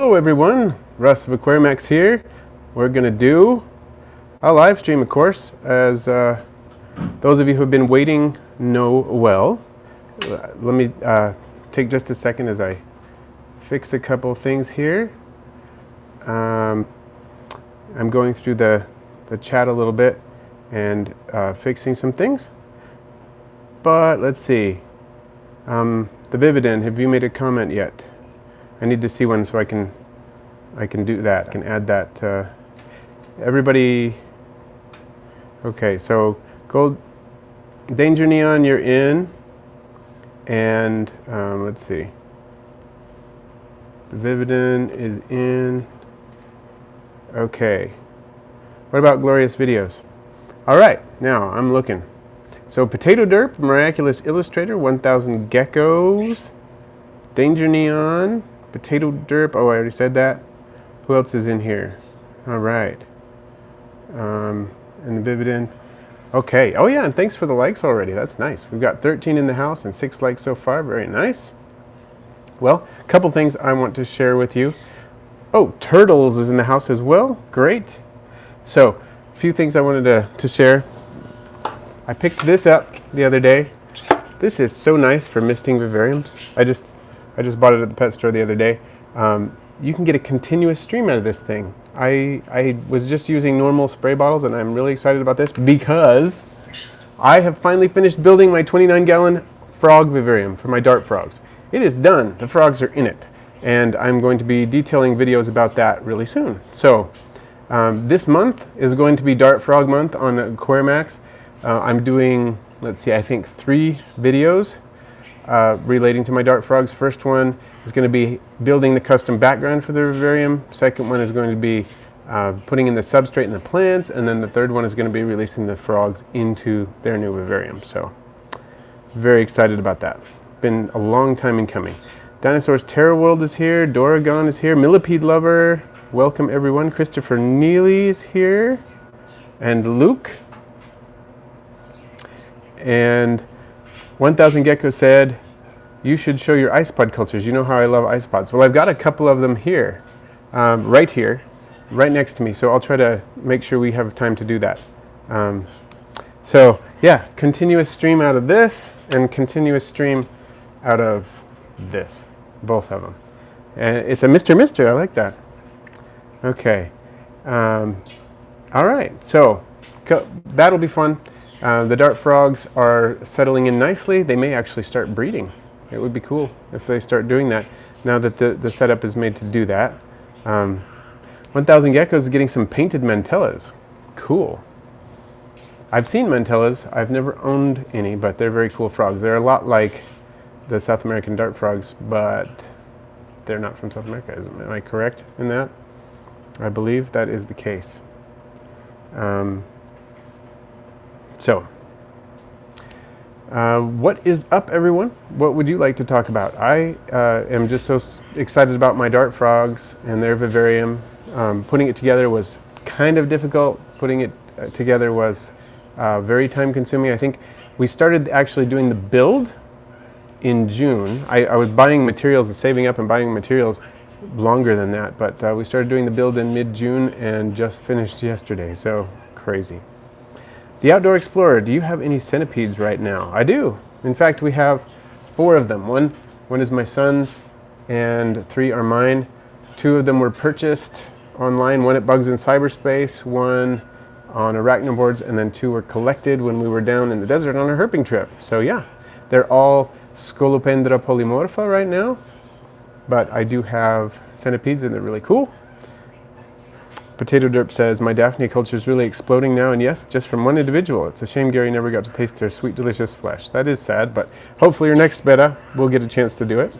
Hello everyone, Russ of Aquarimax here. We're going to do a live stream, of course, as those of you who have been waiting know well. Let me take just a second as I fix a couple things here. I'm going through the chat a little bit and fixing some things. But let's see. The Vivarium, have you made a comment yet? I need to see one so I can do that. I can add that. Everybody. Okay, so Gold Danger Neon, you're in, and let's see. The Vivarium is in. Okay. What about Glorious Videos? All right, now I'm looking. So Potato Derp, Miraculous Illustrator, 1000 Geckos, Danger Neon, Potato Derp. Oh, I already said that. Who else is in here? All right. And the Vivarium. Okay. Oh yeah, and thanks for the likes already. That's nice. We've got 13 in the house and 6 likes so far. Very nice. Well, a couple things I want to share with you. Oh, Turtles is in the house as well. Great. So, a few things I wanted to share. I picked this up the other day. This is so nice for misting vivariums. I just bought it at the pet store the other day. You can get a continuous stream out of this thing. I was just using normal spray bottles, and I'm really excited about this because I have finally finished building my 29-gallon frog vivarium for my dart frogs. It is done. The frogs are in it, and I'm going to be detailing videos about that really soon. So this month is going to be Dart Frog Month on Aquarimax. I'm doing, let's see, I think 3 videos relating to my dart frogs. First one is going to be building the custom background for the vivarium. Second one is going to be putting in the substrate and the plants. And then the third one is going to be releasing the frogs into their new vivarium. So very excited about that. Been a long time in coming. Dinosaurs Terror World is here. Doragon is here. Millipede Lover. Welcome everyone. Christopher Neely is here. And Luke. And 1000 Gecko said, you should show your ice pod cultures. You know how I love ice pods. Well, I've got a couple of them here, right here, right next to me. So I'll try to make sure we have time to do that. So yeah, continuous stream out of this and continuous stream out of this, both of them. And it's a Mr. I like that. Okay. All right. So that'll be fun. The dart frogs are settling in nicely. They may actually start breeding. It would be cool if they start doing that now that the setup is made to do that. 1000 Geckos is getting some painted mantellas. Cool. I've seen mantellas. I've never owned any, but they're very cool frogs. They're a lot like the South American dart frogs, but they're not from South America. Am I correct in that? I believe that is the case. So, what is up, everyone? What would you like to talk about? I am just so excited about my dart frogs and their vivarium. Putting it together was kind of difficult. Putting it together was very time consuming. I think we started actually doing the build in June. I was buying materials and saving up and buying materials longer than that, but we started doing the build in mid-June and just finished yesterday, so crazy. The Outdoor Explorer, do you have any centipedes right now? I do. In fact, we have 4 of them. One is my son's and 3 are mine. 2 of them were purchased online, one at Bugs in Cyberspace, one on Arachnoboards, and then 2 were collected when we were down in the desert on a herping trip. So yeah, they're all Scolopendra polymorpha right now, but I do have centipedes and they're really cool. Potato Derp says, my Daphne culture is really exploding now, and yes, just from one individual. It's a shame Gary never got to taste their sweet, delicious flesh. That is sad, but hopefully your next beta, we'll get a chance to do it.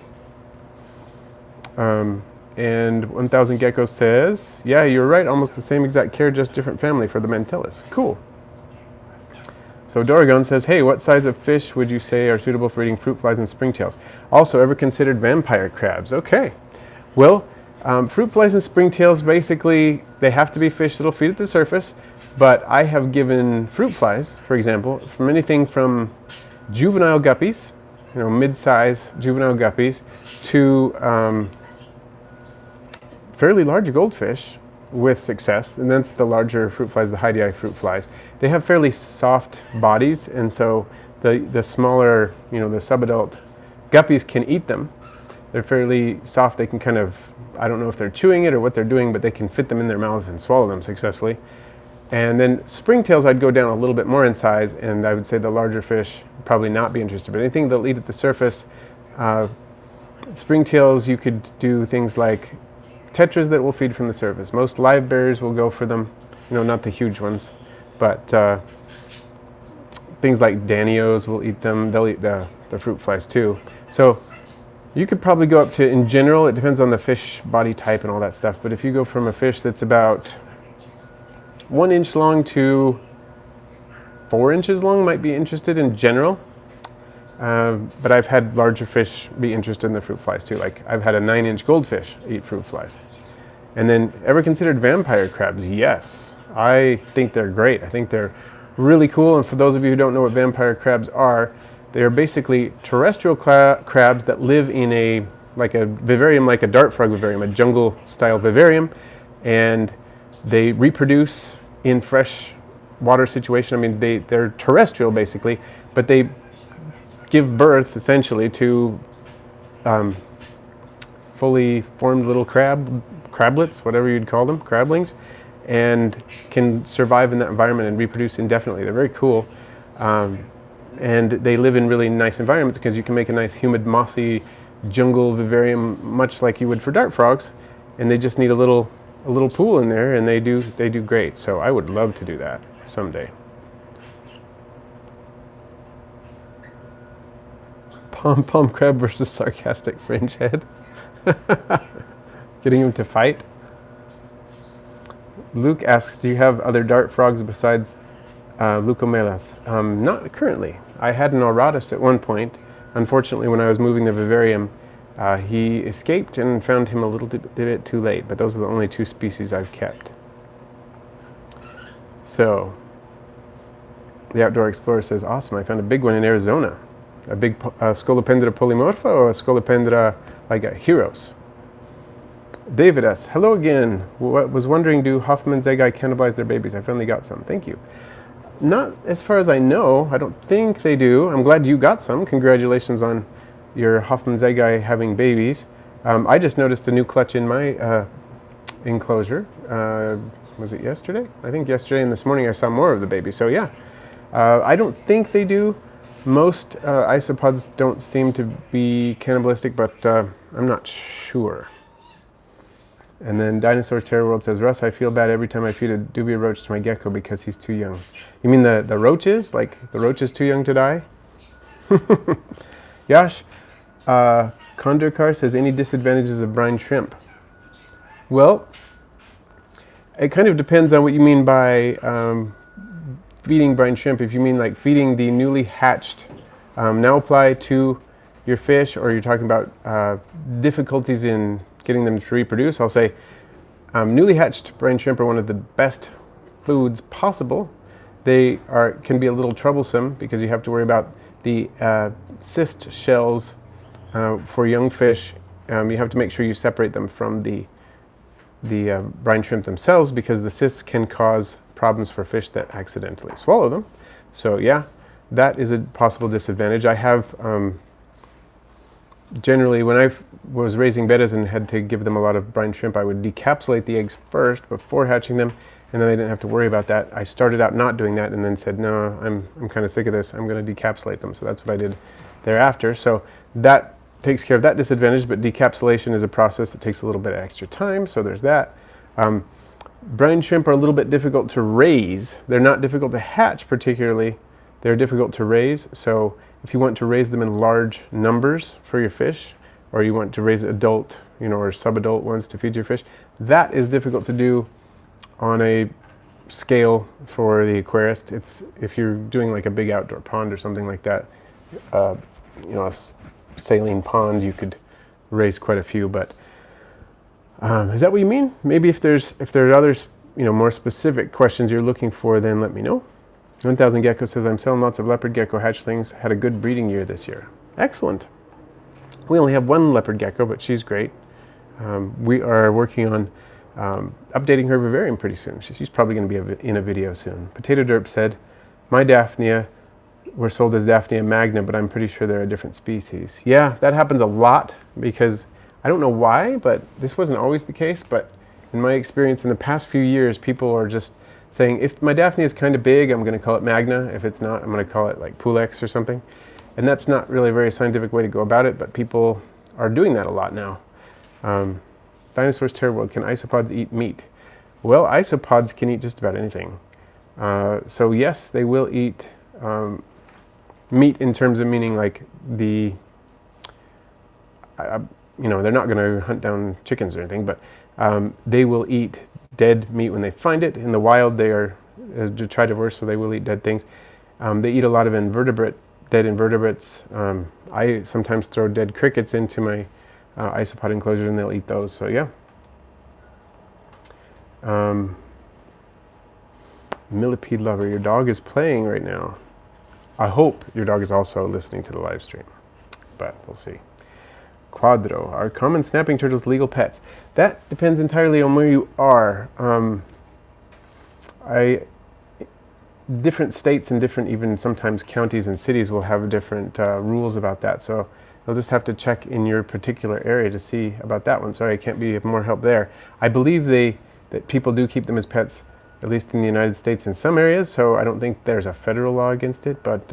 And 1000 Gecko says, yeah, you're right, almost the same exact care, just different family for the mantellas. Cool. So Doragon says, hey, what size of fish would you say are suitable for eating fruit flies and springtails? Also, ever considered vampire crabs? Okay. Well, fruit flies and springtails, basically, they have to be fish that'll feed at the surface, but I have given fruit flies, for example, from anything from juvenile guppies, mid-size juvenile guppies, to fairly large goldfish with success, and that's the larger fruit flies, the Heidi fruit flies. They have fairly soft bodies, and so the smaller, the subadult guppies can eat them. They're fairly soft. They can kind of, I don't know if they're chewing it or what they're doing, but they can fit them in their mouths and swallow them successfully. And then springtails, I'd go down a little bit more in size, and I would say the larger fish would probably not be interested. But anything they'll eat at the surface, springtails, you could do things like tetras that will feed from the surface. Most live bears will go for them, not the huge ones, but things like danios will eat them. They'll eat the fruit flies too. So you could probably go up to, in general, it depends on the fish body type and all that stuff, but if you go from a fish that's about 1 inch long to 4 inches long, might be interested in general. But I've had larger fish be interested in the fruit flies too. Like I've had a 9-inch goldfish eat fruit flies. And then, ever considered vampire crabs? Yes. I think they're great. I think they're really cool. And for those of you who don't know what vampire crabs are, they are basically terrestrial crabs that live in a vivarium, like a dart frog vivarium, a jungle style vivarium. And they reproduce in fresh water situation. I mean, they're terrestrial basically, but they give birth essentially to fully formed little crablets, whatever you'd call them, crablings, and can survive in that environment and reproduce indefinitely. They're very cool, and they live in really nice environments because you can make a nice humid mossy jungle vivarium much like you would for dart frogs, and they just need a little pool in there, and they do great. So I would love to do that someday. Pom-pom crab versus sarcastic fringe head. Getting him to fight. Luke asks, do you have other dart frogs besides leucomelas? Not currently. I had an auratus at one point. Unfortunately, when I was moving the vivarium, he escaped and found him a little bit too late, but those are the only 2 species I've kept. So, the Outdoor Explorer says, awesome, I found a big one in Arizona. A big Scolopendra polymorpha or a Scolopendra like a Heros. David S. Hello again. Was wondering, do Hoffman's egg eye cannibalize their babies? I finally got some. Thank you. Not as far as I know. I don't think they do. I'm glad you got some. Congratulations on your Hoffman's egg eye having babies. I just noticed a new clutch in my enclosure. Was it yesterday? I think yesterday and this morning I saw more of the babies. So yeah, I don't think they do. Most isopods don't seem to be cannibalistic, but I'm not sure. And then Dinosaur Terror World says, Russ, I feel bad every time I feed a dubia roach to my gecko because he's too young. You mean the roaches? Like the roach is too young to die? Yash Condorcar says, any disadvantages of brine shrimp? Well, it kind of depends on what you mean by feeding brine shrimp. If you mean like feeding the newly hatched now apply to your fish, or you're talking about difficulties in getting them to reproduce, I'll say newly hatched brine shrimp are one of the best foods possible. They can be a little troublesome because you have to worry about the cyst shells for young fish. You have to make sure you separate them from the brine shrimp themselves, because the cysts can cause problems for fish that accidentally swallow them. So yeah, that is a possible disadvantage. I have generally, when I was raising bettas and had to give them a lot of brine shrimp, I would decapsulate the eggs first before hatching them, and then I didn't have to worry about that. I started out not doing that and then said, no, I'm kind of sick of this. I'm going to decapsulate them. So that's what I did thereafter. So that takes care of that disadvantage, but decapsulation is a process that takes a little bit of extra time, so there's that. Brine shrimp are a little bit difficult to raise. They're not difficult to hatch particularly. They're difficult to raise. So if you want to raise them in large numbers for your fish, or you want to raise adult, or subadult ones to feed your fish, that is difficult to do on a scale for the aquarist. It's if you're doing like a big outdoor pond or something like that, a saline pond, you could raise quite a few. But is that what you mean? Maybe if there are others, more specific questions you're looking for, then let me know. 1000 Gecko says, I'm selling lots of leopard gecko hatchlings. Had a good breeding year this year. Excellent. We only have one leopard gecko, but she's great. We are working on updating her vivarium pretty soon. She's probably going to be in a video soon. Potato Derp said, my Daphnia were sold as Daphnia magna, but I'm pretty sure they're a different species. Yeah, that happens a lot because I don't know why, but this wasn't always the case. But in my experience in the past few years, people are just saying, if my Daphnia is kind of big, I'm going to call it magna. If it's not, I'm going to call it like Pulex or something. And that's not really a very scientific way to go about it, but people are doing that a lot now. Dinosaurs Terror, can isopods eat meat? Well, isopods can eat just about anything. So yes, they will eat meat in terms of meaning like the, they're not going to hunt down chickens or anything, but they will eat dead meat when they find it. In the wild, they are detritivores, so they will eat dead things. They eat a lot of dead invertebrates. I sometimes throw dead crickets into my isopod enclosure and they'll eat those, so yeah. Millipede Lover, your dog is playing right now. I hope your dog is also listening to the live stream, but we'll see. Quadro, are common snapping turtles legal pets? That depends entirely on where you are. Different states and different even sometimes counties and cities will have different rules about that. So you'll just have to check in your particular area to see about that one. Sorry, I can't be of more help there. I believe that people do keep them as pets, at least in the United States in some areas. So I don't think there's a federal law against it, but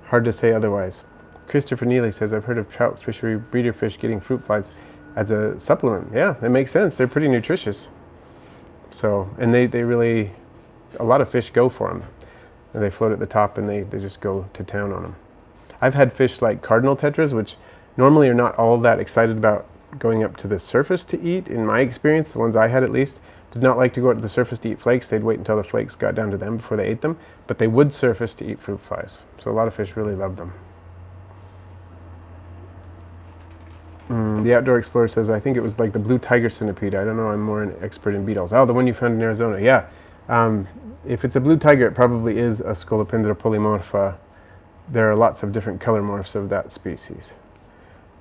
hard to say otherwise. Christopher Neely says, I've heard of trout fishery breeder fish getting fruit flies as a supplement. Yeah, that makes sense. They're pretty nutritious. So, and they really, a lot of fish go for them. And they float at the top and they just go to town on them. I've had fish like cardinal tetras, which normally are not all that excited about going up to the surface to eat. In my experience, the ones I had at least, did not like to go up to the surface to eat flakes. They'd wait until the flakes got down to them before they ate them. But they would surface to eat fruit flies. So a lot of fish really love them. The Outdoor Explorer says, I think it was like the blue tiger centipede. I don't know, I'm more an expert in beetles. Oh, the one you found in Arizona. Yeah. If it's a blue tiger, it probably is a Scolopendra polymorpha. There are lots of different color morphs of that species.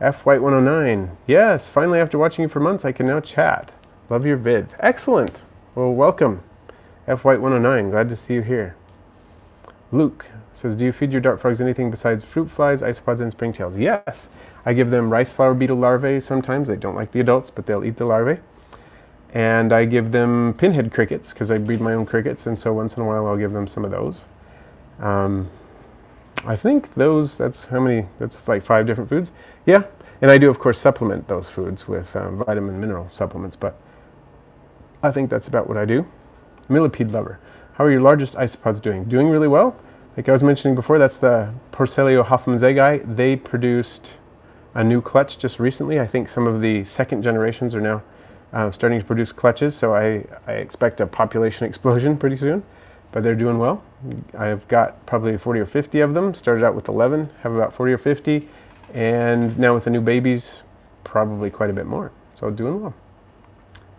F White 109. Yes, finally after watching you for months, I can now chat. Love your vids. Excellent. Well, welcome. F White 109. Glad to see you here. Luke says, do you feed your dart frogs anything besides fruit flies, isopods, and springtails? Yes. I give them rice flower beetle larvae sometimes. They don't like the adults, but they'll eat the larvae. And I give them pinhead crickets because I breed my own crickets, and so once in a while I'll give them some of those. I think that's like 5 different foods. Yeah, and I do of course supplement those foods with vitamin mineral supplements, but I think that's about what I do. Millipede Lover, how are your largest isopods doing? Doing really well. Like I was mentioning before, that's the Porcelio Hoffmannsegei. They produced a new clutch just recently. I think some of the second generations are now starting to produce clutches, so I expect a population explosion pretty soon, but they're doing well. I've got probably 40 or 50 of them. Started out with 11, have about 40 or 50, and now with the new babies, probably quite a bit more. So doing well.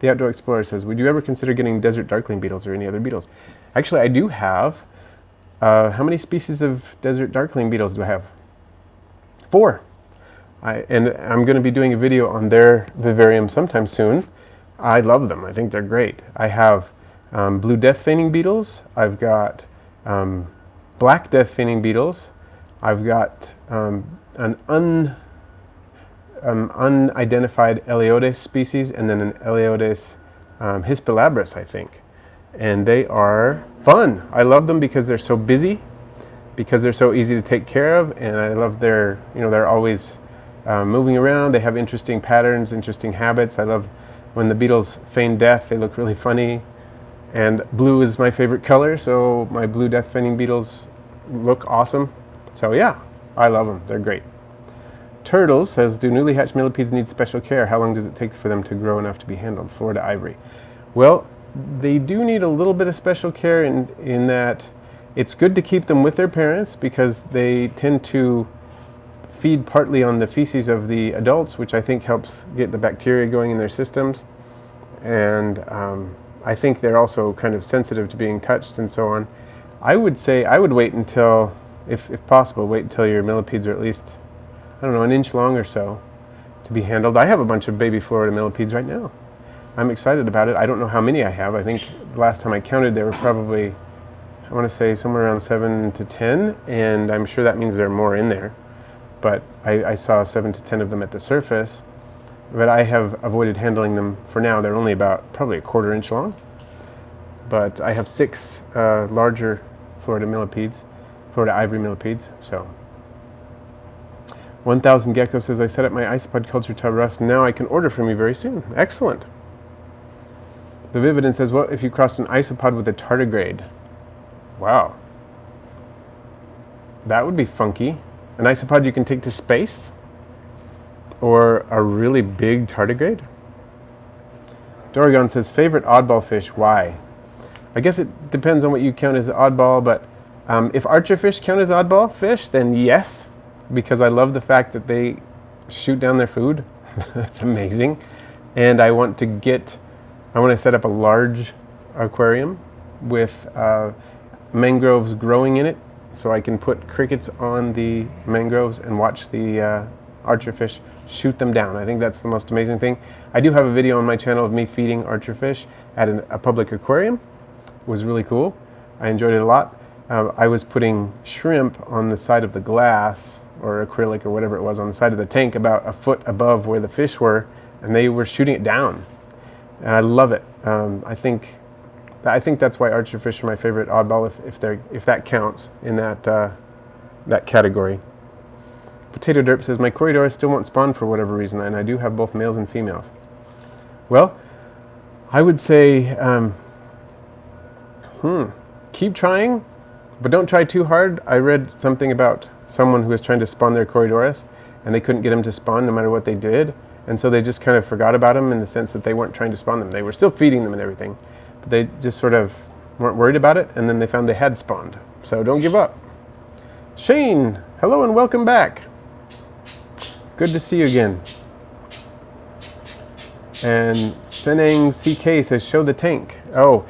The Outdoor Explorer says, would you ever consider getting desert darkling beetles or any other beetles? Actually, I do have. How many species of desert darkling beetles do I have? 4. And I'm going to be doing a video on their vivarium sometime soon. I love them. I think they're great. I have blue death feigning beetles. I've got black death feigning beetles. I've got an unidentified Eleodes species, and then an Eleodes hispilabris, I think. And they are fun. I love them because they're so busy, because they're so easy to take care of, and I love they're always moving around. They have interesting patterns, interesting habits. I love when the beetles feign death. They look really funny. And blue is my favorite color, so my blue death feigning beetles look awesome. So yeah, I love them. They're great. Turtles says, do newly hatched millipedes need special care? How long does it take for them to grow enough to be handled? Florida Ivory. Well, they do need a little bit of special care in that it's good to keep them with their parents because they tend to feed partly on the feces of the adults, which I think helps get the bacteria going in their systems. And I think they're also kind of sensitive to being touched and so on. I would say I would wait until, if possible, wait until your millipedes are at least, I don't know, an inch long or so to be handled. I have a bunch of baby Florida millipedes right now. I'm excited about it. I don't know how many I have. I think the last time I counted there were probably, I want to say somewhere around 7 to 10, and I'm sure that means there are more in there. But I saw 7 to 10 of them at the surface. But I have avoided handling them for now. They're only about probably a 1/4 inch long. But I have 6 larger Florida millipedes, Florida ivory millipedes. So 1,000 Gecko says, I set up my isopod culture tub, Russ. Now I can order from you very soon. Excellent. The Vividin says, what if you crossed an isopod with a tardigrade? Wow. That would be funky. An isopod you can take to space? Or a really big tardigrade? Doragon says, favorite oddball fish, why? I guess it depends on what you count as oddball, but if archerfish count as oddball fish, then yes, because I love the fact that they shoot down their food. That's amazing. And I want to set up a large aquarium with mangroves growing in it, so I can put crickets on the mangroves and watch the archerfish shoot them down. I think that's the most amazing thing. I do have a video on my channel of me feeding archerfish at a public aquarium. It was really cool. I enjoyed it a lot. I was putting shrimp on the side of the glass, or acrylic, or whatever it was, on the side of the tank about a foot above where the fish were, and they were shooting it down. And I love it. I think that's why archerfish are my favorite oddball, if that counts in that category. Potato Derp says, my Corydoras still won't spawn for whatever reason, and I do have both males and females. Well, I would say, keep trying, but don't try too hard. I read something about someone who was trying to spawn their Corydoras, and they couldn't get them to spawn no matter what they did, and so they just kind of forgot about them in the sense that they weren't trying to spawn them. They were still feeding them and everything, but they just sort of weren't worried about it, and then they found they had spawned. So don't give up. Shane, hello and welcome back. Good to see you again. And Senang CK says, show the tank. Oh,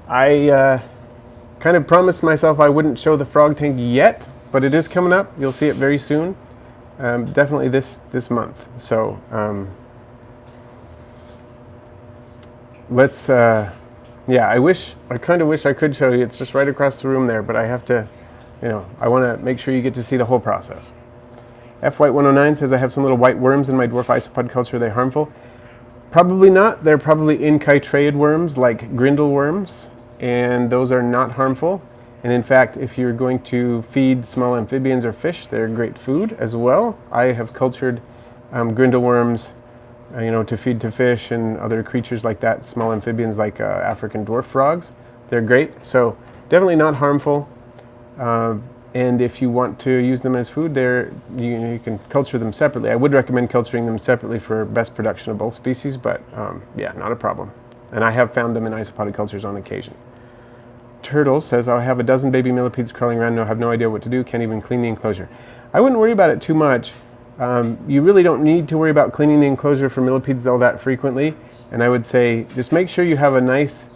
I kind of promised myself I wouldn't show the frog tank yet, but it is coming up. You'll see it very soon. Definitely this month. So let's, yeah, I kind of wish I could show you. It's just right across the room there, but I have to, I want to make sure you get to see the whole process. F-White109 says, I have some little white worms in my dwarf isopod culture. Are they harmful? Probably not. They're probably inchytraid worms like grindle worms, and those are not harmful. And in fact, if you're going to feed small amphibians or fish, they're great food as well. I have cultured grindle worms, to feed to fish and other creatures like that, small amphibians like African dwarf frogs. They're great, so definitely not harmful. And if you want to use them as food, you can culture them separately. I would recommend culturing them separately for best production of both species, but yeah, not a problem. And I have found them in isopod cultures on occasion. Turtle says, I have a dozen baby millipedes crawling around and have no idea what to do, can't even clean the enclosure. I wouldn't worry about it too much. You really don't need to worry about cleaning the enclosure for millipedes all that frequently. And I would say just make sure you have a nice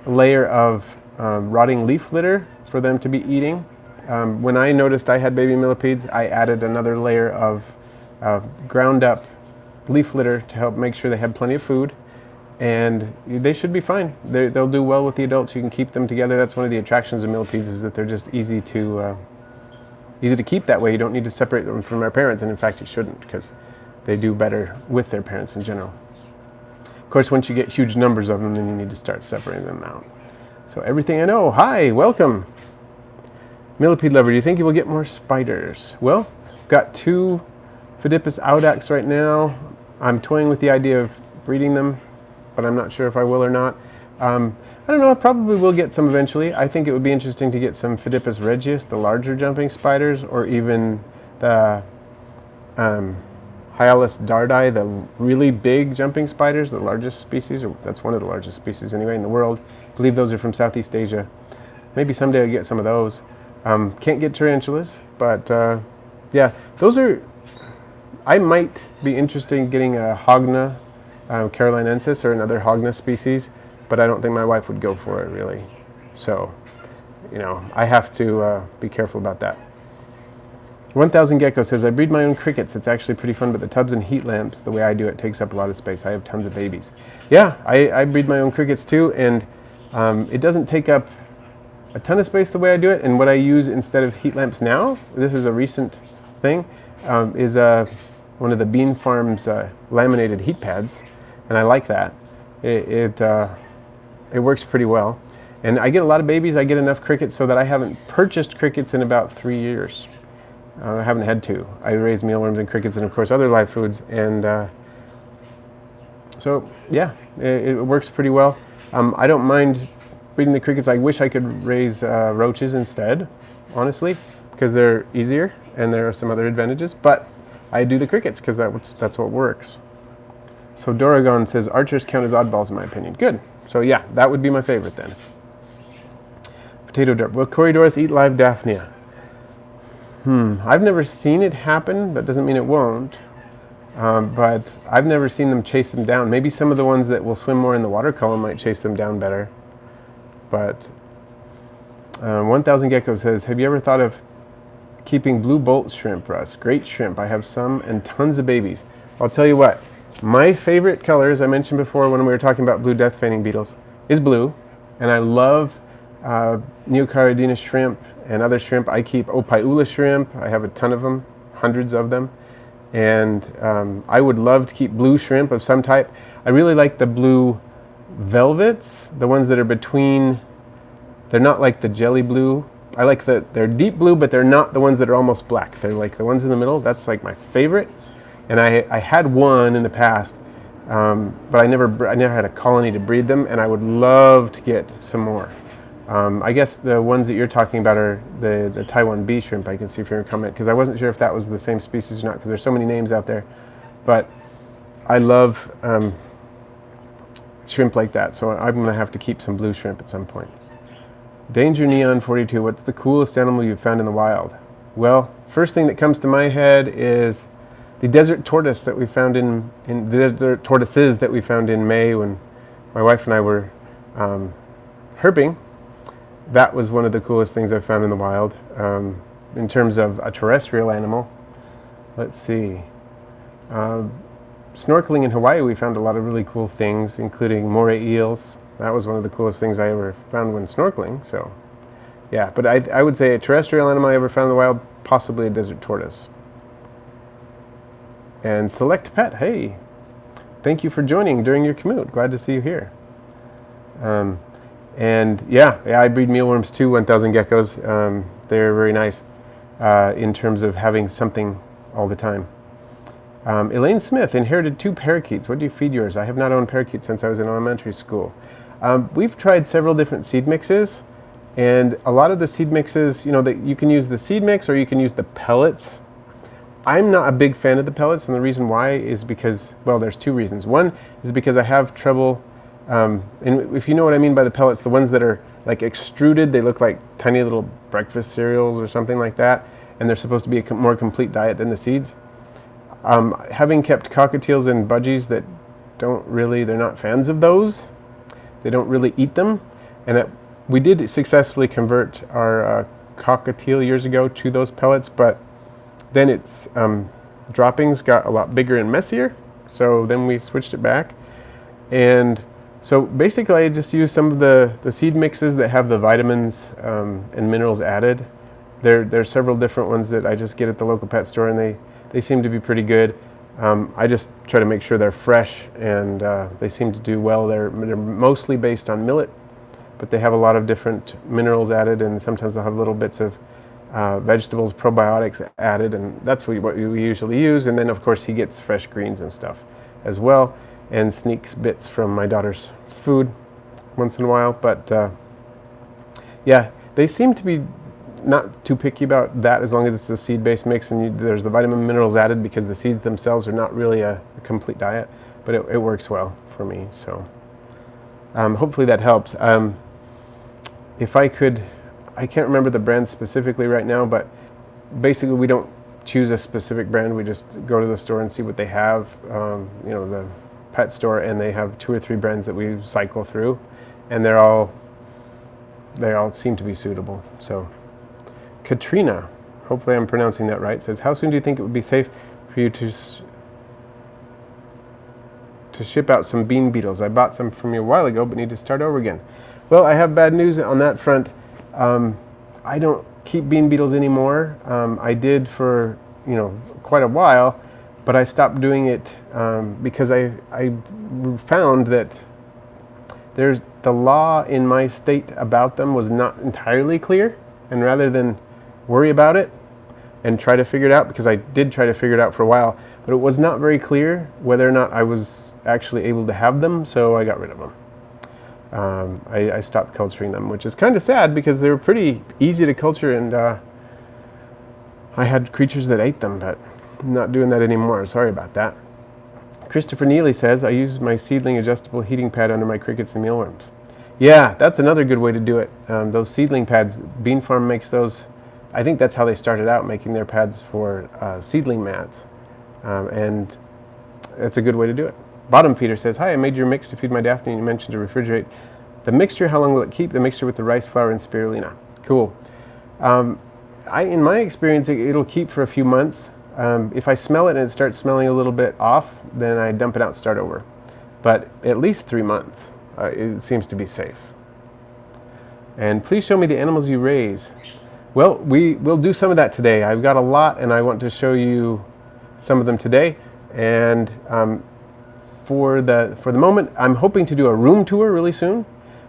layer of rotting leaf litter for them to be eating. When I noticed I had baby millipedes, I added another layer of ground up leaf litter to help make sure they had plenty of food, and they should be fine. They'll do well with the adults. You can keep them together. That's one of the attractions of millipedes, is that they're just easy to keep that way. You don't need to separate them from their parents, and in fact you shouldn't, because they do better with their parents in general. Of course, once you get huge numbers of them, then you need to start separating them out. So everything I know. Hi, welcome. Millipede lover, do you think you will get more spiders? Well, got 2 Phidippus audax right now. I'm toying with the idea of breeding them, but I'm not sure if I will or not. I don't know, I probably will get some eventually. I think it would be interesting to get some Phidippus regius, the larger jumping spiders, or even the Hyalus dardi, the really big jumping spiders, the largest species, or that's one of the largest species anyway in the world. I believe those are from Southeast Asia. Maybe someday I'll get some of those. Can't get tarantulas, but yeah, those are, I might be interested in getting a Hogna carolinensis or another Hogna species, but I don't think my wife would go for it really. So, I have to be careful about that. 1000 Gecko says, I breed my own crickets. It's actually pretty fun, but the tubs and heat lamps, the way I do it, takes up a lot of space. I have tons of babies. Yeah, I breed my own crickets too, and it doesn't take up a ton of space the way I do it. And what I use instead of heat lamps now, this is a recent thing, is one of the Bean Farm's laminated heat pads, and I like that. It works pretty well. And I get a lot of babies. I get enough crickets so that I haven't purchased crickets in about 3 years. I haven't had to. I raise mealworms and crickets and, of course, other live foods. And so, yeah, it works pretty well. I don't mind breeding the crickets. I wish I could raise roaches instead, honestly, because they're easier and there are some other advantages. But I do the crickets because that's what works. So Doragon says, archers count as oddballs in my opinion. Good. So, yeah, that would be my favorite then. Potato derp. Will Corydoras eat live Daphnia? I've never seen it happen, but doesn't mean it won't. But I've never seen them chase them down. Maybe some of the ones that will swim more in the water column might chase them down better. But 1000 Gecko says, have you ever thought of keeping blue bolt shrimp, Russ? Great shrimp. I have some and tons of babies. I'll tell you what, my favorite color, as I mentioned before when we were talking about blue death feigning beetles, is blue. And I love Neocaridina shrimp and other shrimp. I keep Opaiula shrimp. I have a ton of them, hundreds of them. And I would love to keep blue shrimp of some type. I really like the blue velvets, the ones that are between, they're not like the jelly blue. I like they're deep blue, but they're not the ones that are almost black. They're like the ones in the middle. That's like my favorite. And I had one in the past, but I never had a colony to breed them, and I would love to get some more. I guess the ones that you're talking about are the Taiwan bee shrimp, I can see from your comment, because I wasn't sure if that was the same species or not, because there's so many names out there. But I love shrimp like that, so I'm going to have to keep some blue shrimp at some point. Danger Neon 42, what's the coolest animal you've found in the wild? Well, first thing that comes to my head is the desert tortoise that we found in the desert tortoises that we found in May when my wife and I were herping. That was one of the coolest things I've found in the wild. In terms of a terrestrial animal, let's see. Snorkeling in Hawaii, we found a lot of really cool things, including moray eels. That was one of the coolest things I ever found when snorkeling. So, yeah, but I would say a terrestrial animal I ever found in the wild, possibly a desert tortoise. And Select Pet, hey, thank you for joining during your commute. Glad to see you here. And yeah, I breed mealworms too, 1000 geckos. They're very nice in terms of having something all the time. Elaine Smith inherited 2 parakeets. What do you feed yours? I have not owned parakeets since I was in elementary school. We've tried several different seed mixes, and a lot of the seed mixes, you know, that you can use the seed mix or you can use the pellets. I'm not a big fan of the pellets, and the reason why is because, well, there's 2 reasons. One is because I have trouble, and if you know what I mean by the pellets, the ones that are like extruded, they look like tiny little breakfast cereals or something like that, and they're supposed to be a more complete diet than the seeds. Having kept cockatiels and budgies that they're not fans of those, they don't really eat them, and we did successfully convert our cockatiel years ago to those pellets, but then its droppings got a lot bigger and messier, so then we switched it back. And so basically I just use some of the seed mixes that have the vitamins and minerals added. There's several different ones that I just get at the local pet store, and they seem to be pretty good. I just try to make sure they're fresh, and they seem to do well. They're mostly based on millet, but they have a lot of different minerals added, and sometimes they'll have little bits of vegetables, probiotics added, and that's what we usually use. And then of course he gets fresh greens and stuff as well, and sneaks bits from my daughter's food once in a while. But yeah, they seem to be not too picky about that, as long as it's a seed-based mix and there's the vitamin minerals added, because the seeds themselves are not really a complete diet, but it works well for me. So hopefully that helps. If I could, I can't remember the brand specifically right now, but basically we don't choose a specific brand. We just go to the store and see what they have, you know, the pet store, and they have 2 or 3 brands that we cycle through, and they all seem to be suitable. So Katrina, hopefully I'm pronouncing that right, says, how soon do you think it would be safe for you to ship out some bean beetles? I bought some from you a while ago, but need to start over again. Well, I have bad news on that front. I don't keep bean beetles anymore. I did for quite a while, but I stopped doing it because I found that the law in my state about them was not entirely clear, and rather than worry about it and try to figure it out, because I did try to figure it out for a while, but it was not very clear whether or not I was actually able to have them, so I got rid of them. I stopped culturing them, which is kind of sad because they were pretty easy to culture, and I had creatures that ate them, but I'm not doing that anymore. Sorry about that. Christopher Neely says, I use my seedling adjustable heating pad under my crickets and mealworms. Yeah, that's another good way to do it. Those seedling pads, Bean Farm makes those. I think that's how they started out, making their pads for seedling mats. And that's a good way to do it. Bottom Feeder says, hi, I made your mix to feed my Daphne and you mentioned to refrigerate. The mixture, how long will it keep? The mixture with the rice flour and spirulina. Cool. In my experience, it'll keep for a few months. If I smell it and it starts smelling a little bit off, then I dump it out and start over. But at least 3 months, it seems to be safe. And please show me the animals you raise. Well, we'll do some of that today. I've got a lot and I want to show you some of them today. And for the moment, I'm hoping to do a room tour really soon,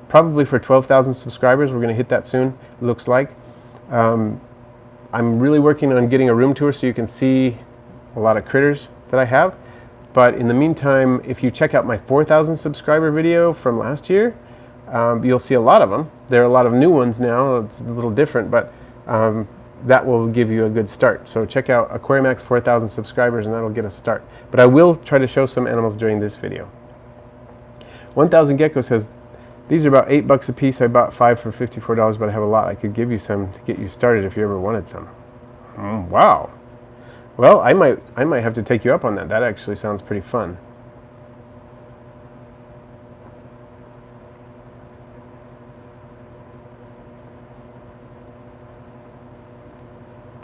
probably for 12,000 subscribers. We're going to hit that soon, it looks like. I'm really working on getting a room tour so you can see a lot of critters that I have. But in the meantime, if you check out my 4,000 subscriber video from last year, you'll see a lot of them. There are a lot of new ones now. It's a little different, but that will give you a good start. So check out Aquarimax 4,000 subscribers and that'll get us start. But I will try to show some animals during this video. 1000 Gecko says, these are about $8 a piece. I bought 5 for $54, but I have a lot. I could give you some to get you started if you ever wanted some. Wow. Well, I might have to take you up on that. That actually sounds pretty fun.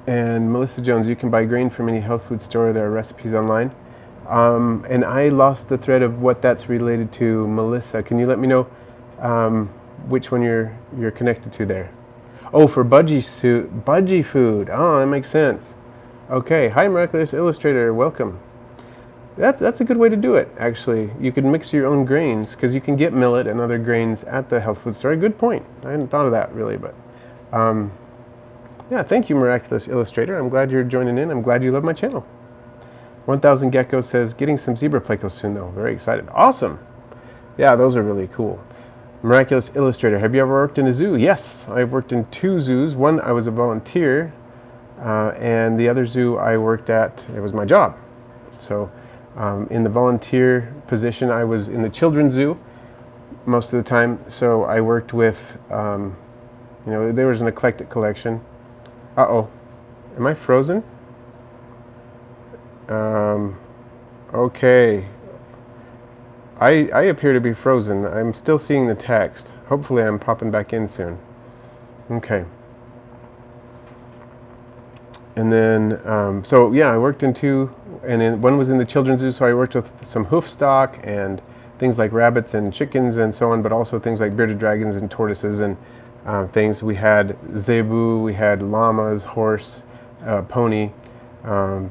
And Melissa Jones, you can buy grain from any health food store. There are recipes online. And I lost the thread of what that's related to. Melissa, can you let me know which one you're connected to there? Oh, for budgie food. Oh, that makes sense. Okay. Hi, Miraculous Illustrator. Welcome. That's a good way to do it, actually. You can mix your own grains because you can get millet and other grains at the health food store. Good point. I hadn't thought of that really, but yeah, thank you, Miraculous Illustrator. I'm glad you're joining in. I'm glad you love my channel. 1000 Gecko says, getting some zebra plecos soon, though. Very excited. Awesome. Yeah, those are really cool. Miraculous Illustrator, have you ever worked in a zoo? Yes, I've worked in 2 zoos. One, I was a volunteer, and the other zoo I worked at, it was my job. So in the volunteer position, I was in the children's zoo most of the time. So I worked with, there was an eclectic collection. Uh-oh, am I frozen? Okay. I appear to be frozen. I'm still seeing the text. Hopefully I'm popping back in soon. Okay. And then, so yeah, I worked in 2, and one was in the children's zoo, so I worked with some hoof stock and things like rabbits and chickens and so on, but also things like bearded dragons and tortoises and things. We had zebu, we had llamas, horse, pony,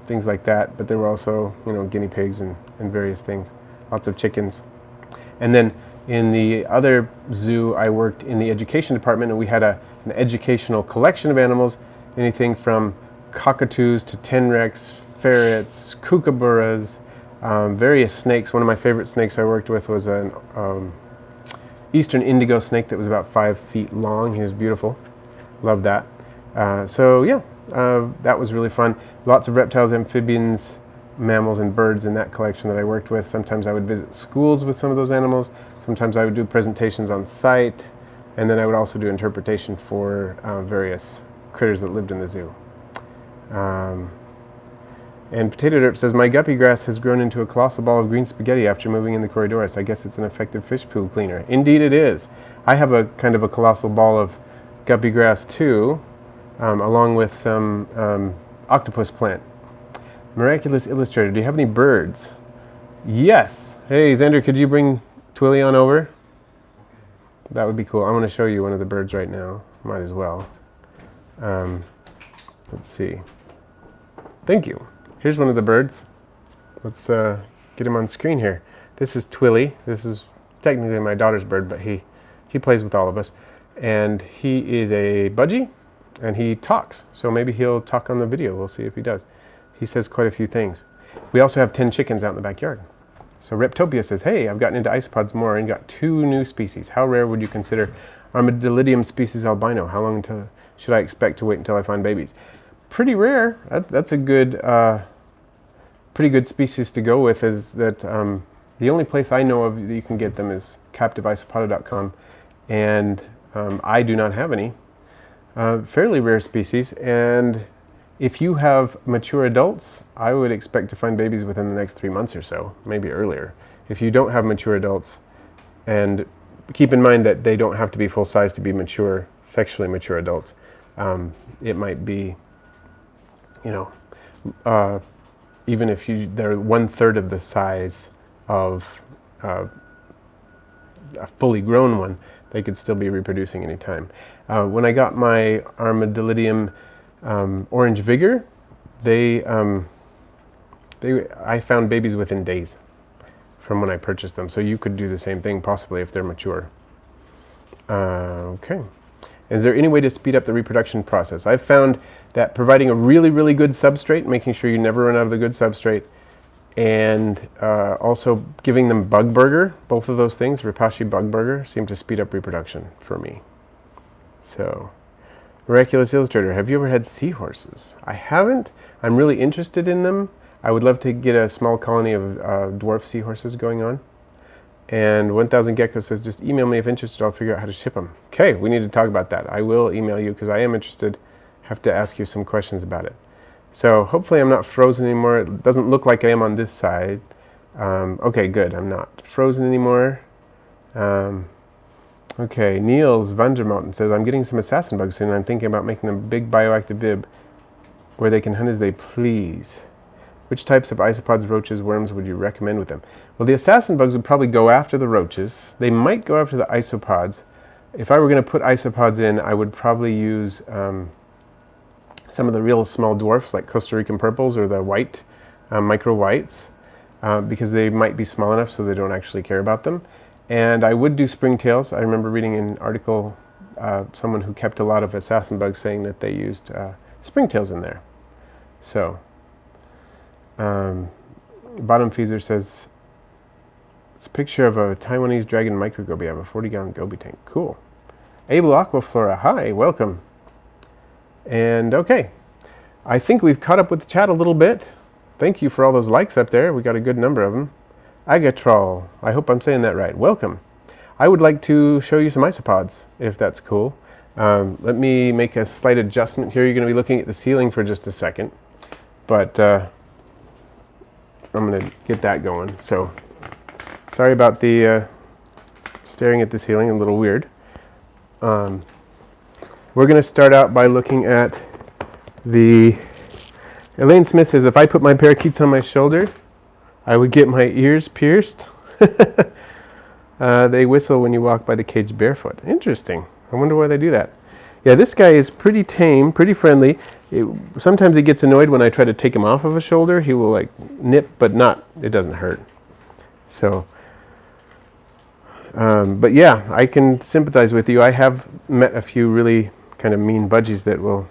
things like that, but there were also, guinea pigs and various things. Lots of chickens. And then in the other zoo, I worked in the education department, and we had an educational collection of animals, anything from cockatoos to tenrecs, ferrets, kookaburras, various snakes. One of my favorite snakes I worked with was an eastern indigo snake that was about 5 feet long. He was beautiful. Loved that. So yeah, that was really fun. Lots of reptiles, amphibians, mammals and birds in that collection that I worked with. Sometimes I would visit schools with some of those animals. Sometimes I would do presentations on site, and then I would also do interpretation for various critters that lived in the zoo. And Potato Derp says, my guppy grass has grown into a colossal ball of green spaghetti after moving in the Corydorus. I guess it's an effective fish poo cleaner. Indeed it is. I have a kind of a colossal ball of guppy grass too. along with some octopus plant. Miraculous Illustrator, do you have any birds? Yes. Hey, Xander, could you bring Twilly on over? That would be cool. I'm going to show you one of the birds right now. Might as well. Let's see. Thank you. Here's one of the birds. Let's get him on screen here. This is Twilly. This is technically my daughter's bird, but he plays with all of us. And he is a budgie, and he talks. So maybe he'll talk on the video. We'll see if he does. He says quite a few things. We also have 10 chickens out in the backyard. So Reptopia says, hey, I've gotten into isopods more and got 2 new species. How rare would you consider Armadillidium species albino? How long should I expect to wait until I find babies? Pretty rare. That's a good, pretty good species to go with. Is that the only place I know of that you can get them is captiveisopoda.com, and I do not have any. Fairly rare species, and if you have mature adults, I would expect to find babies within the next 3 months or so, maybe earlier. If you don't have mature adults, and keep in mind that they don't have to be full size to be mature, sexually mature adults. It might be, you know, even if they're 1/3 of the size of a fully grown one, they could still be reproducing anytime. When I got my Armadillidium Orange Vigor, I found babies within days from when I purchased them. So you could do the same thing possibly if they're mature. Okay. Is there any way to speed up the reproduction process? I've found that providing a really, really good substrate, making sure you never run out of the good substrate, and also giving them bug burger, both of those things, Ripashi bug burger, seem to speed up reproduction for me. So, Miraculous Illustrator, have you ever had seahorses? I haven't. I'm really interested in them. I would love to get a small colony of dwarf seahorses going on. And 1000 Gecko says, just email me if interested, I'll figure out how to ship them. Okay, we need to talk about that. I will email you because I am interested. Have to ask you some questions about it. So hopefully I'm not frozen anymore. It doesn't look like I am on this side. Okay, good, I'm not frozen anymore. Okay, Niels Vandermountain says, I'm getting some assassin bugs soon and I'm thinking about making them big bioactive bib where they can hunt as they please. Which types of isopods, roaches, worms would you recommend with them? Well, the assassin bugs would probably go after the roaches. They might go after the isopods. If I were going to put isopods in, I would probably use some of the real small dwarfs like Costa Rican purples or the white, micro whites, because they might be small enough so they don't actually care about them. And I would do springtails. I remember reading an article, someone who kept a lot of assassin bugs saying that they used springtails in there. So, Bottom Feezer says, it's a picture of a Taiwanese dragon microgoby. I have a 40-gallon goby tank. Cool. Abel Aquaflora, hi, welcome. And okay, I think we've caught up with the chat a little bit. Thank you for all those likes up there. We got a good number of them. Agatrol, I hope I'm saying that right. Welcome. I would like to show you some isopods, if that's cool. Let me make a slight adjustment here. You're going to be looking at the ceiling for just a second, but I'm going to get that going. So, sorry about the staring at the ceiling, a little weird. We're going to start out by looking at the... Elaine Smith says, if I put my parakeets on my shoulder, I would get my ears pierced. They whistle when you walk by the cage barefoot. Interesting. I wonder why they do that. Yeah, this guy is pretty tame, pretty friendly. Sometimes he gets annoyed when I try to take him off of a shoulder. He will like nip, but it doesn't hurt. So, but yeah, I can sympathize with you. I have met a few really kind of mean budgies that will...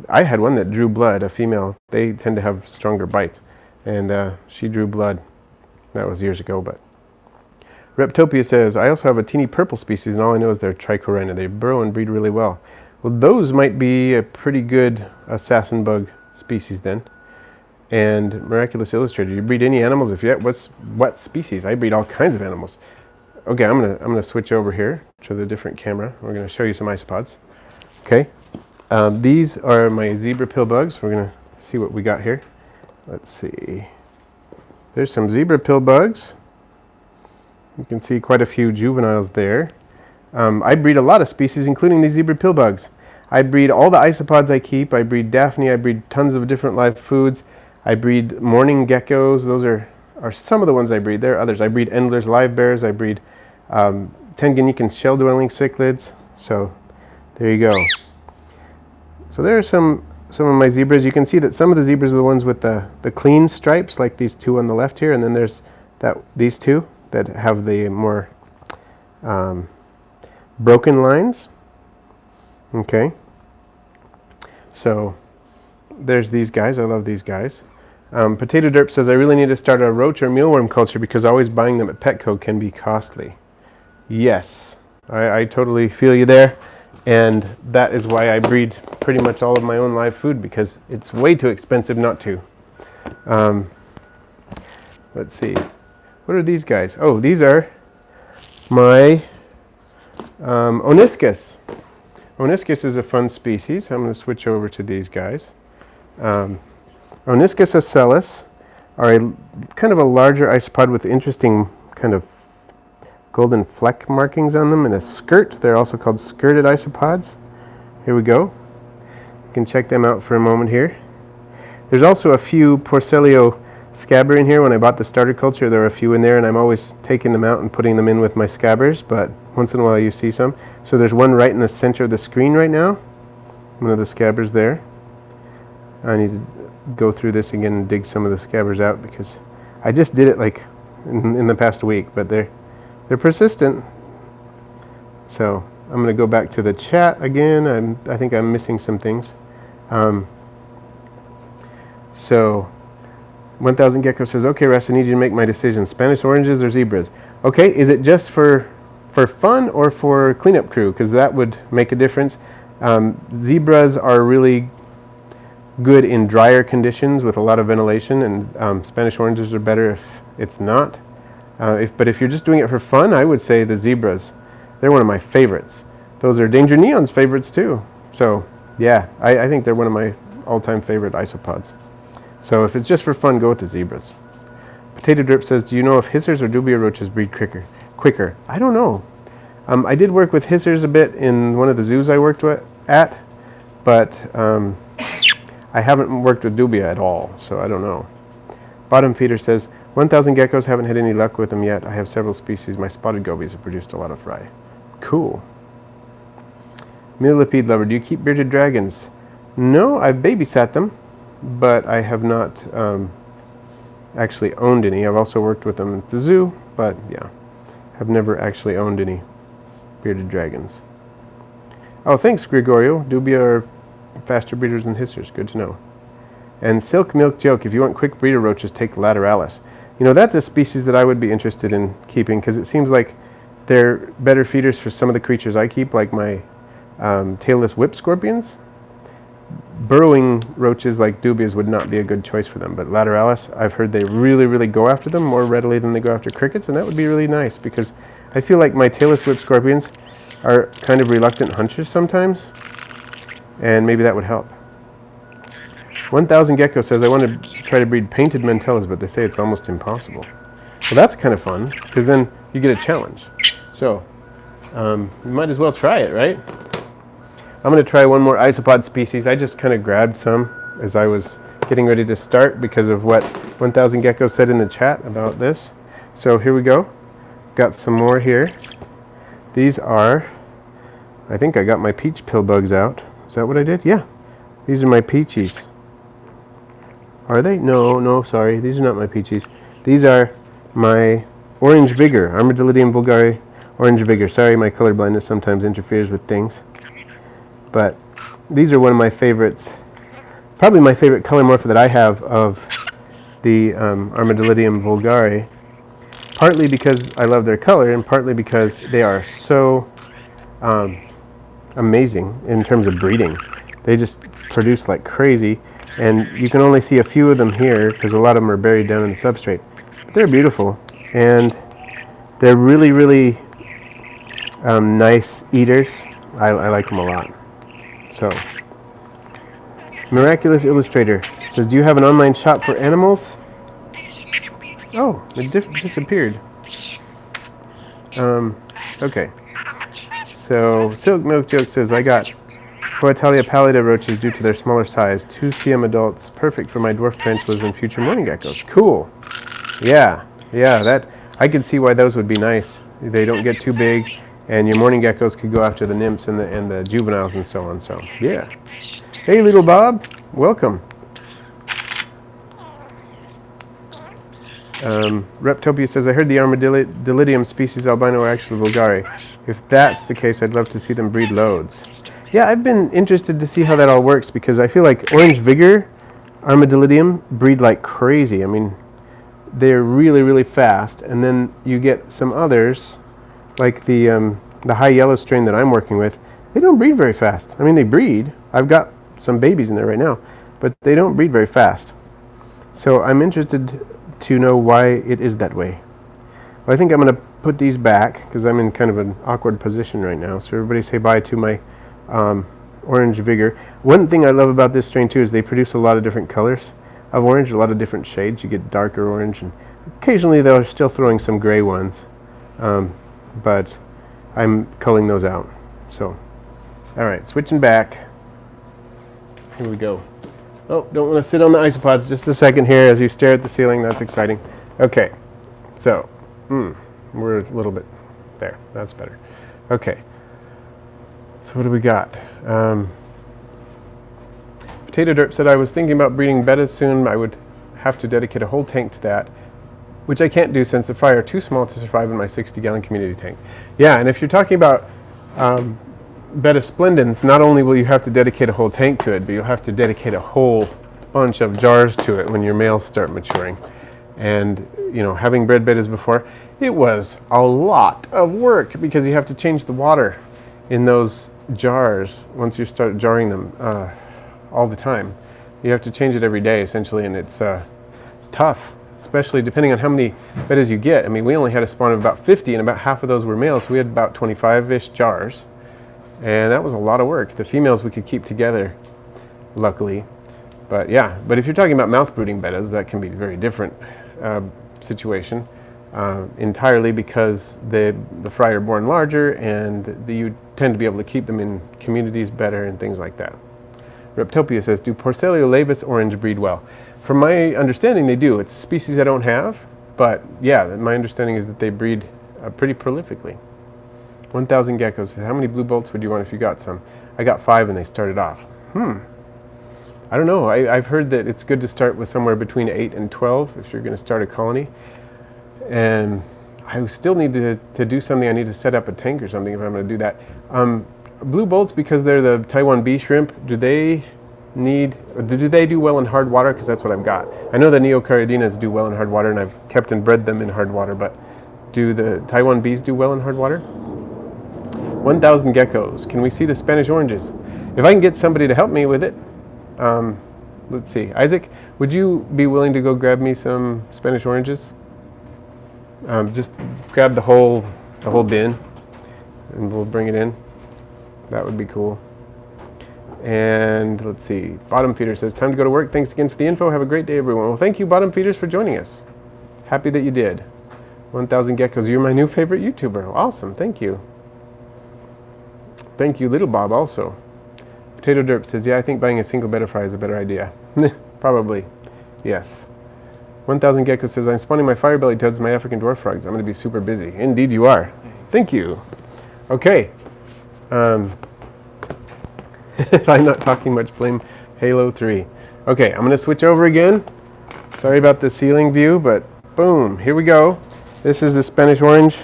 I had one that drew blood, a female. They tend to have stronger bites. And she drew blood. That was years ago, but... Reptopia says, I also have a teeny purple species, and all I know is they're tricorina. They burrow and breed really well. Well, those might be a pretty good assassin bug species then. And Miraculous Illustrator, you breed any animals? If you what species? I breed all kinds of animals. Okay, I'm gonna switch over here to the different camera. We're gonna show you some isopods. Okay, these are my zebra pill bugs. We're gonna see what we got here. Let's see. There's some zebra pill bugs. You can see quite a few juveniles there. I breed a lot of species, including these zebra pill bugs. I breed all the isopods I keep. I breed Daphne. I breed tons of different live foods. I breed morning geckos. Those are some of the ones I breed. There are others. I breed Endler's live bears. I breed Tanganyika shell-dwelling cichlids. So there you go. So there are some of my zebras. You can see that some of the zebras are the ones with the clean stripes, like these two on the left here, and then there's these two that have the more broken lines. Okay. So there's these guys. I love these guys. Potato Derp says, I really need to start a roach or mealworm culture because always buying them at Petco can be costly. Yes, I totally feel you there. And that is why I breed pretty much all of my own live food, because it's way too expensive not to. Let's see. What are these guys? Oh, these are my Oniscus. Oniscus is a fun species. I'm going to switch over to these guys. Oniscus ocellus are a kind of a larger isopod with interesting kind of golden fleck markings on them and a skirt. They're also called skirted isopods. Here we go. You can check them out for a moment here. There's also a few Porcellio scabber in here. When I bought the starter culture, there were a few in there, and I'm always taking them out and putting them in with my scabbers, but once in a while you see some. So there's one right in the center of the screen right now. One of the scabbers there. I need to go through this again and dig some of the scabbers out because I just did it like in the past week, but they're persistent. So I'm going to go back to the chat again. I think I'm missing some things. So 1000 Gecko says, okay, Russ, I need you to make my decision. Spanish oranges or zebras? Okay, is it just for fun or for cleanup crew? Because that would make a difference. Zebras are really good in drier conditions with a lot of ventilation, and Spanish oranges are better if it's not. But if you're just doing it for fun, I would say the zebras. They're one of my favorites. Those are Danger Neon's favorites too. So yeah, I think they're one of my all-time favorite isopods. So if it's just for fun, go with the zebras. Potato Drip says, do you know if hissers or dubia roaches breed quicker? I don't know. I did work with hissers a bit in one of the zoos I worked at, but I haven't worked with dubia at all, so I don't know. Bottom Feeder says, 1000 geckos, haven't had any luck with them yet. I have several species. My spotted gobies have produced a lot of fry. Cool. Millipede Lover, do you keep bearded dragons? No, I've babysat them, but I have not actually owned any. I've also worked with them at the zoo, but yeah, have never actually owned any bearded dragons. Oh, thanks, Gregorio. Dubia are faster breeders than hissers. Good to know. And Silk Milk Joke, if you want quick breeder roaches, take Lateralis. You know, that's a species that I would be interested in keeping because it seems like they're better feeders for some of the creatures I keep, like my tailless whip scorpions. Burrowing roaches like dubias would not be a good choice for them, but Lateralis, I've heard they really, really go after them more readily than they go after crickets, and that would be really nice because I feel like my tailless whip scorpions are kind of reluctant hunters sometimes, and maybe that would help. 1000 Gecko says, I want to try to breed painted mantellas, but they say it's almost impossible. Well, that's kind of fun, because then you get a challenge. So, you might as well try it, right? I'm going to try one more isopod species. I just kind of grabbed some as I was getting ready to start because of what 1000 Gecko said in the chat about this. So here we go. Got some more here. These are, I think I got my peach pill bugs out. Is that what I did? Yeah. These are my peachies. Are they? No, sorry. These are not my peachies. These are my orange vigor, Armadillidium vulgare orange vigor. Sorry, my color blindness sometimes interferes with things. But these are one of my favorites. Probably my favorite color morph that I have of the Armadillidium vulgare. Partly because I love their color, and partly because they are so amazing in terms of breeding. They just produce like crazy, and you can only see a few of them here because a lot of them are buried down in the substrate. But they're beautiful, and they're really, really nice eaters. I like them a lot. So, Miraculous Illustrator says, do you have an online shop for animals? Oh, it disappeared. Okay. So, Silk Milk Joke says, I got Poetalia pallida roaches due to their smaller size. 2 cm adults, perfect for my dwarf tarantulas and future morning geckos. Cool. Yeah, that I could see why those would be nice. They don't get too big, and your morning geckos could go after the nymphs and the juveniles and so on. So yeah. Hey, little Bob, welcome. Reptopia says, I heard the Armadillidium species albino are actually vulgare. If that's the case, I'd love to see them breed loads. Yeah, I've been interested to see how that all works because I feel like Orange Vigor, Armadillidium breed like crazy. I mean, they're really, really fast. And then you get some others, like the high yellow strain that I'm working with. They don't breed very fast. I mean, they breed. I've got some babies in there right now, but they don't breed very fast. So I'm interested to know why it is that way. Well, I think I'm going to put these back because I'm in kind of an awkward position right now. So everybody say bye to my Orange Vigor. One thing I love about this strain too is they produce a lot of different colors of orange, a lot of different shades. You get darker orange, and occasionally they're still throwing some gray ones, but I'm culling those out. So, all right, switching back. Here we go. Oh, don't want to sit on the isopods just a second here as you stare at the ceiling. That's exciting. Okay, so we're a little bit there. That's better. Okay. So what do we got? Potato Derp said, I was thinking about breeding bettas soon. I would have to dedicate a whole tank to that, which I can't do since the fry are too small to survive in my 60-gallon community tank. Yeah, and if you're talking about betta splendens, not only will you have to dedicate a whole tank to it, but you'll have to dedicate a whole bunch of jars to it when your males start maturing. And, you know, having bred bettas before, it was a lot of work because you have to change the water in those jars once you start jarring them all the time. You have to change it every day essentially, and it's tough, especially depending on how many bettas you get. I mean, we only had a spawn of about 50 and about half of those were males, so we had about 25-ish jars, and that was a lot of work. The females we could keep together, luckily. But yeah, but if you're talking about mouth brooding bettas, that can be a very different situation. Entirely because the fry are born larger and you tend to be able to keep them in communities better and things like that. Reptopia says, do Porcellio laevis orange breed well? From my understanding, they do. It's a species I don't have, but yeah, my understanding is that they breed pretty prolifically. 1,000 geckos. How many blue bolts would you want if you got some? I got 5 and they started off. I don't know. I've heard that it's good to start with somewhere between 8 and 12 if you're going to start a colony. And I still need to do something. I need to set up a tank or something if I'm going to do that. Blue bolts, because they're the Taiwan bee shrimp, do they do well in hard water? Because that's what I've got. I know the Neocaridina's do well in hard water, and I've kept and bred them in hard water, but do the Taiwan bees do well in hard water? 1,000 geckos. Can we see the Spanish oranges? If I can get somebody to help me with it, let's see. Isaac, would you be willing to go grab me some Spanish oranges? Just grab the whole bin, and we'll bring it in. That would be cool. And let's see. Bottom Feeder says, time to go to work. Thanks again for the info. Have a great day, everyone. Well, thank you, Bottom Feeders, for joining us. Happy that you did. 1,000 geckos. You're my new favorite YouTuber. Awesome. Thank you. Thank you, Little Bob, also. Potato Derp says, yeah, I think buying a single betta fry is a better idea. Probably. Yes. 1,000 geckos says, I'm spawning my firebelly toads, my African dwarf frogs. I'm going to be super busy. Indeed you are. Thank you. Okay. I'm not talking much, blame Halo 3. Okay, I'm going to switch over again. Sorry about the ceiling view, but boom, here we go. This is the Spanish orange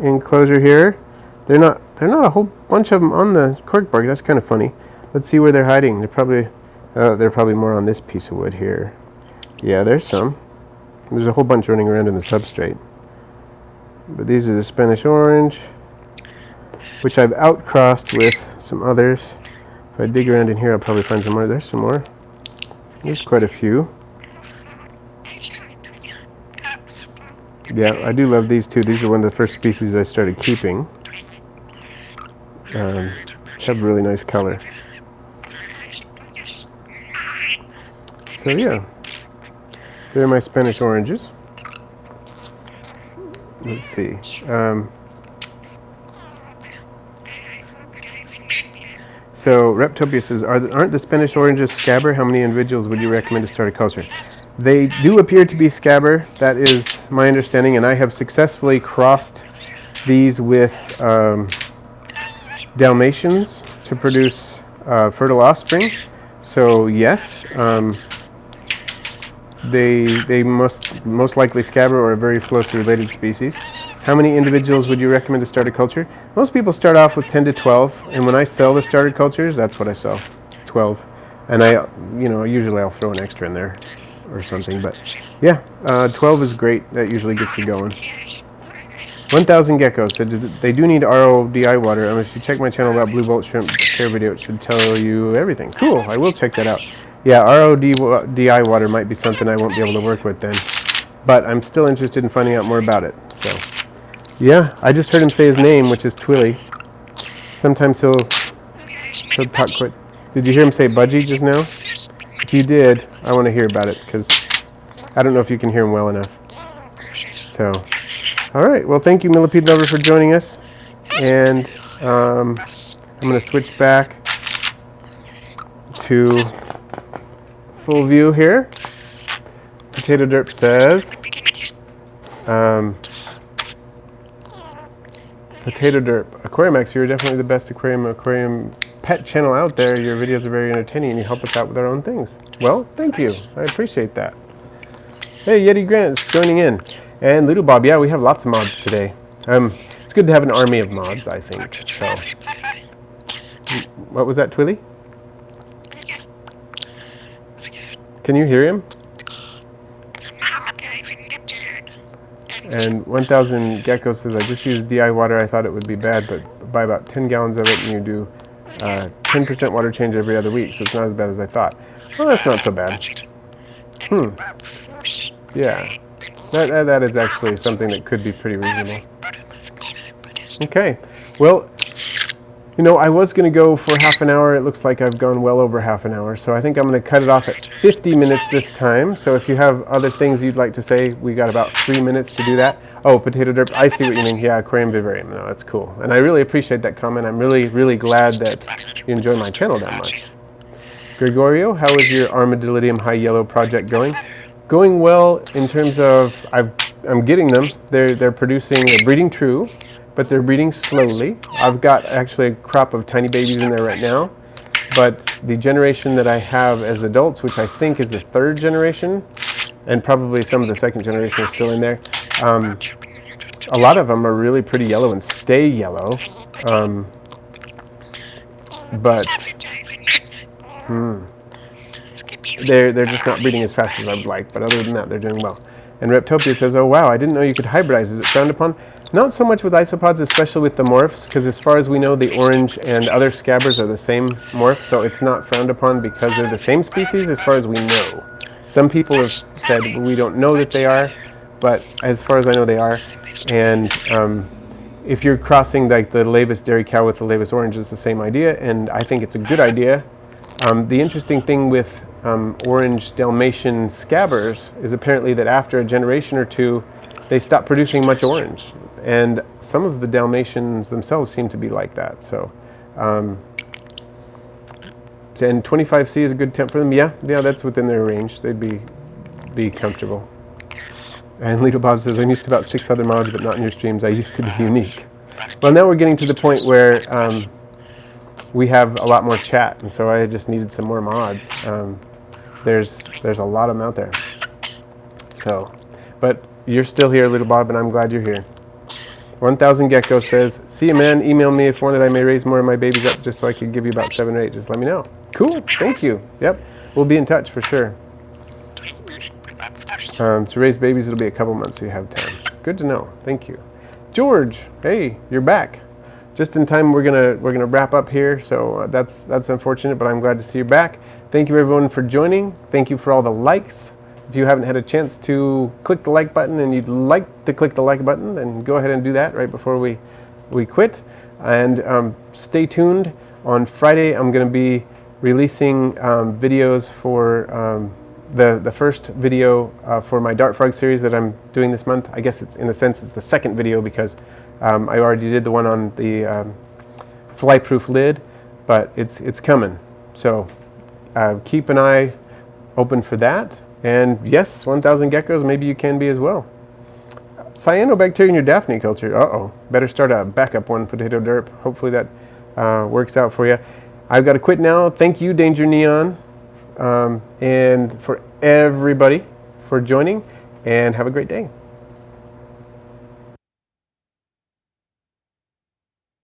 enclosure here. They're not a whole bunch of them on the corkbark. That's kind of funny. Let's see where they're hiding. They're probably more on this piece of wood here. Yeah, there's some. There's a whole bunch running around in the substrate. But these are the Spanish orange, which I've outcrossed with some others. If I dig around in here, I'll probably find some more. There's some more. There's quite a few. Yeah, I do love these too. These are one of the first species I started keeping. Have a really nice color. So yeah, they're my Spanish oranges. Let's see. So Reptopia says, aren't the Spanish oranges scabber? How many individuals would you recommend to start a culture? They do appear to be scabber. That is my understanding, and I have successfully crossed these with Dalmatians to produce fertile offspring. So yes, they most likely scabber or a very closely related species. How many individuals would you recommend to start a culture? Most people start off with 10 to 12, and when I sell the started cultures, that's what I sell, 12. And usually I'll throw an extra in there or something, but yeah, 12 is great. That usually gets you going. 1,000 geckos said they do need RODI water. If you check my channel about blue bolt shrimp care video, it should tell you everything. Cool, I will check that out. Yeah, RODI water might be something I won't be able to work with then, but I'm still interested in finding out more about it. So, yeah, I just heard him say his name, which is Twilly. Sometimes he'll talk quick. Did you hear him say Budgie just now? If you did, I want to hear about it, because I don't know if you can hear him well enough. So, all right. Well, thank you, Millipede Lover, for joining us. And I'm going to switch back to full view here. Potato Derp says, Potato Derp, Aquarimax, you're definitely the best aquarium pet channel out there. Your videos are very entertaining and you help us out with our own things. Well, thank you. I appreciate that. Hey, Yeti Grant's joining in. And Little Bob, yeah, we have lots of mods today. It's good to have an army of mods, I think. So, what was that, Twilly? Can you hear him? And 1,000 Gecko says, I just used DI water. I thought it would be bad, but buy about 10 gallons of it and you do 10% water change every other week, so it's not as bad as I thought. Well, that's not so bad. Yeah. That is actually something that could be pretty reasonable. Okay. Well, I was going to go for half an hour. It looks like I've gone well over half an hour. So I think I'm going to cut it off at 50 minutes this time. So if you have other things you'd like to say, we got about 3 minutes to do that. Oh, Potato Derp, I see what you mean. Yeah, Aquarium Vivarium. No, that's cool. And I really appreciate that comment. I'm really, really glad that you enjoy my channel that much. Gregorio, how is your Armadillidium High Yellow project going? Going well in terms of I'm getting them. They're breeding true, but they're breeding slowly. I've got actually a crop of tiny babies in there right now, but the generation that I have as adults, which I think is the third generation, and probably some of the second generation are still in there, a lot of them are really pretty yellow and stay yellow, but they're just not breeding as fast as I'd like, but other than that, they're doing well. And Reptopia says, oh wow, I didn't know you could hybridize. Is it frowned upon? Not so much with isopods, especially with the morphs, because as far as we know, the orange and other scabbers are the same morph, so it's not frowned upon because they're the same species as far as we know. Some people have said, well, we don't know that they are, but as far as I know, they are. And if you're crossing like the Lavis dairy cow with the Lavis orange, it's the same idea, and I think it's a good idea. The interesting thing with orange Dalmatian scabbers is apparently that after a generation or two, they stop producing much orange. And some of the Dalmatians themselves seem to be like that. So, and 25C is a good temp for them. Yeah, that's within their range. They'd be comfortable. And Little Bob says, I'm used to about 6 other mods, but not in your streams. I used to be unique. Well, now we're getting to the point where we have a lot more chat, and so I just needed some more mods. There's a lot of them out there. So, but you're still here, Little Bob, and I'm glad you're here. 1,000 Gecko says, see you, man. Email me if wanted. I may raise more of my babies up just so I could give you about 7 or 8. Just let me know. Cool. Thank you. Yep. We'll be in touch for sure. To raise babies, it'll be a couple months so you have time. Good to know. Thank you. George, hey, you're back. Just in time. We're gonna wrap up here. So that's unfortunate, but I'm glad to see you back. Thank you everyone for joining. Thank you for all the likes. If you haven't had a chance to click the like button and you'd like to click the like button, then go ahead and do that right before we quit. And stay tuned. On Friday, I'm going to be releasing videos for the first video for my Dart Frog series that I'm doing this month. I guess it's in a sense it's the second video because I already did the one on the fly-proof lid. but it's coming. So keep an eye open for that. And yes, 1,000 geckos, maybe you can be as well. Cyanobacteria in your Daphne culture. Uh-oh. Better start a backup one, Potato Derp. Hopefully that works out for you. I've got to quit now. Thank you, Danger Neon, and for everybody for joining, and have a great day.